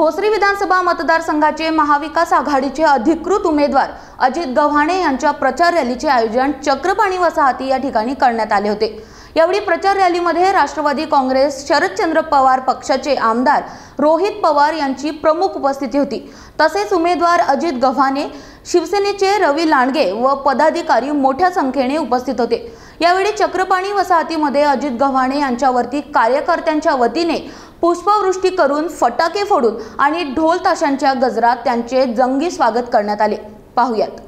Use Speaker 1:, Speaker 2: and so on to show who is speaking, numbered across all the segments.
Speaker 1: भोसरी विधानसभा मतदारसंघाचे महाविकास आघाडीचे अधिकृत उमेदवार अजित गव्हाणे यांच्या प्रचार रॅलीचे आयोजन चक्रपाणी वसाहती या ठिकाणी करण्यात आले होते। यावेळी प्रचार रॅलीमध्ये राष्ट्रवादी काँग्रेस शरदचंद्र पवार पक्षाचे आमदार रोहित पवार यांची प्रमुख उपस्थिती होती। तसेच उमेदवार अजित गव्हाणे, शिवसेनेचे रवी लांडगे व पदाधिकारी मोठ्या संख्येने उपस्थित होते। यावेळी चक्रपाणी वसाहतीमध्ये अजित गव्हाणे यांच्यावरती कार्यकर्त्यांच्या वतीने पुष्पवृष्टी करून, फटाके फोडून आणि ढोल ताशांच्या गजरात त्यांचे जंगी स्वागत करण्यात आले। पाहूयात।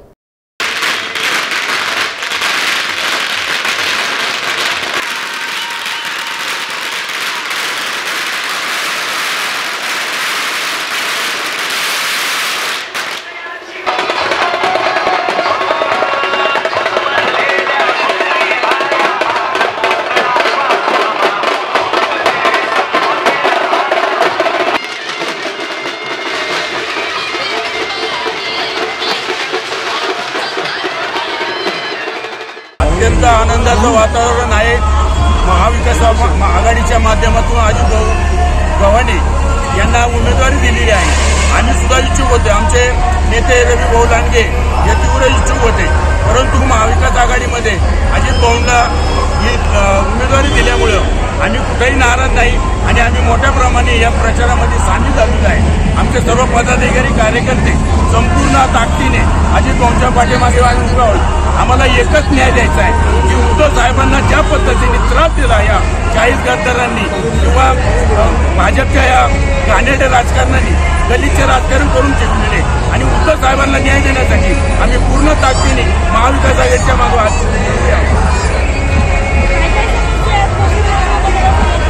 Speaker 2: अत्यंत आनंदाचं वातावरण आहे। महाविकास आघाडीच्या माध्यमातून अजित गव्हाणे यांना उमेदवारी दिलेली आहे। आम्ही सुद्धा इच्छुक होते, आमचे नेते रवी भाऊ लांडगे हे तीव्र इच्छुक होते, परंतु महाविकास आघाडीमध्ये अजित भाऊंना ही उमेदवारी दिल्यामुळे आम्ही कुठेही नाराज नाही आणि आम्ही मोठ्या प्रमाणे या प्रचारामध्ये सामील झालेलो आहे। आमचे सर्व पदाधिकारी, कार्यकर्ते संपूर्ण ताकदीने अजित भाऊंच्या पाठीमागे उभे आहोत। आम्हाला एकच न्याय द्यायचा आहे की उद्धव साहेबांना ज्या पद्धतीने त्रास दिला या चाळीस गद्दारांनी किंवा भाजपच्या या घाणेरड्या राजकारणाने गलिच्छ राजकारण करून ठेवलेले, आणि उद्धव साहेबांना न्याय देण्यासाठी आम्ही पूर्ण ताकदीने महाविकास आघाडीच्या मागे आहोत।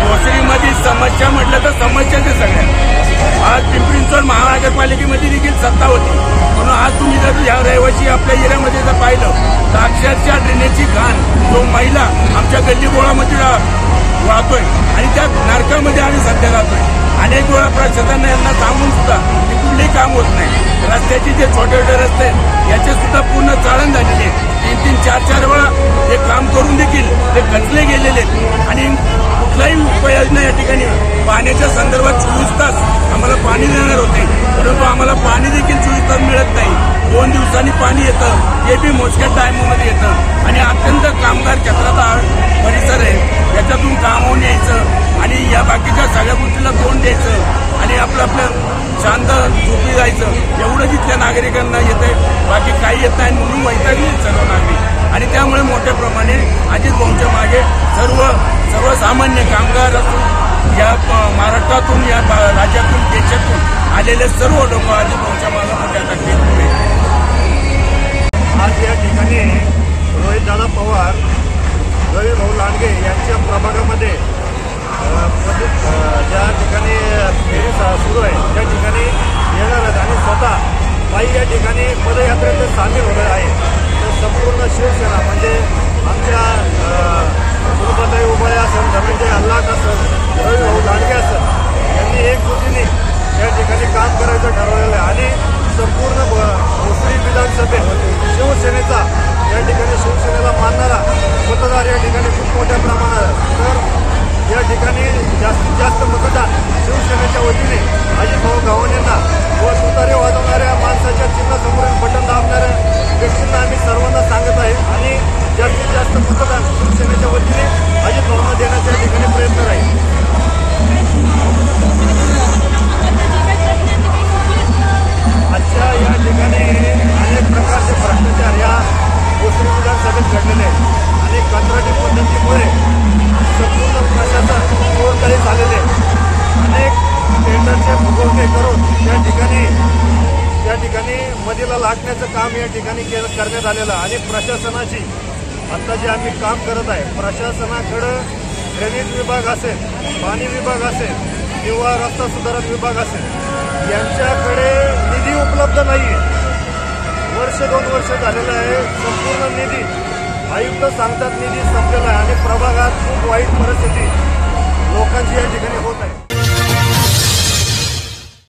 Speaker 2: भोसरीमधील समस्या म्हटलं तर समस्याचे सगळ्या आज पिंपरी चिंचवड महानगरपालिकेमध्ये देखील सत्ता होती, म्हणून आज तुम्ही जर या रहिवासी आपल्या एरियामध्ये जर पाहिलं तर अक्षरशः ड्रेनेजची घाण जो मैला आमच्या गल्ली बोळामध्ये वाहतोय आणि त्या नरकामध्ये आम्ही सध्या राहतोय। अनेक वेळा प्रशासनाने यांना सांगून सुद्धा की कुठलेही काम होत नाही। रस्त्याचे जे छोटे छोटे रस्ते याचे सुद्धा पूर्ण चाळण झालेले, 3-3, 4-4 वेळा हे काम करून देखील ते खचले गेलेले आणि कुठलाही उपाययोजना या ठिकाणी पाण्याच्या संदर्भात 24 तास आम्हाला पाणी देणार होते, परंतु आम्हाला पाणी देखील 24 तास मिळत नाही। 2 दिवसांनी पाणी येतं, ते बी मोजक्या टायमामध्ये येतं आणि अत्यंत कामगार क्षेत्राचा परिसर आहे। याच्यातून काम होऊन यायचं आणि या बाकीच्या सगळ्या गोष्टीला तोंड द्यायचं आणि आपलं शांत झोपी जायचं, एवढं जिथल्या नागरिकांना येतंय, बाकी काही येत नाही म्हणून वैतागली सर्व नागरिक। आणि त्यामुळे मोठ्या प्रमाणे अजित भाऊंच्या मागे सर्वसामान्य कामगार असून या महाराष्ट्रातून, या राज्यातून, देशातून आलेले सर्व लोक अजित भाऊंच्या मागे मोठ्या ताकदीने
Speaker 3: आज या ठिकाणी रोहितदादा पवार, रवी भाऊ लांडगे यांच्या प्रभागामध्ये ज्या ठिकाणी फेरी सुरू आहे त्या ठिकाणी येणार आहेत आणि स्वतः पायी या ठिकाणी पदयात्रेत सामील होणार आहे। तर संपूर्ण शिवसेना म्हणजे आमच्या गुरुपताई उबाळे असेल, धनंजय हल्लाट असेल, रवी भाऊ लांडगे असेल, यांनी एकजुटीने या ठिकाणी काम करायचं ठरवलेलं आहे आणि संपूर्ण भोसरी विधानसभेत शिवसेनेचा या ठिकाणी शिवसेनेला मानणारा मतदार या ठिकाणी खूप मोठ्या प्रमाणात, तर या ठिकाणी जास्तीत जास्त मतदान शिवसेनेच्या वतीने अजित भाऊ गव्हाणेंना व तुतारी वाजवणाऱ्या माणसाच्या चिन्हासमोरील बटन दाबणाऱ्या व्यक्तींना आम्ही सर्वांना सांगत आहे आणि जास्तीत जास्त मतदान शिवसेनेच्या वतीने अजित भाऊंना देण्याच्या ठिकाणी प्रयत्न राहील। आजच्या या ठिकाणी अनेक प्रकारचे भ्रष्टाचार या भोसरी विधानसभेत घडलेले आहेत आणि कंत्राटी पद्धतीमुळे संपूर्ण प्रशासन कोणताही झालेले, अनेक टेंडरचे फुगवटे करून या ठिकाणी मधीला लाटण्याचं काम या ठिकाणी करण्यात आलेलं आणि प्रशासनाची आता जे आम्ही काम करत आहे, प्रशासनाकडं ड्रेनेज विभाग असेल, पाणी विभाग असेल किंवा रस्ता सुधारण विभाग असेल, यांच्याकडे निधी उपलब्ध नाही आहे। 1-2 वर्ष झालेलं आहे, संपूर्ण निधी आयुक्त सांगतात निधी संपलेला आहे आणि प्रभागात खूप वाईट परिस्थिती लोकांची या ठिकाणी होत आहे।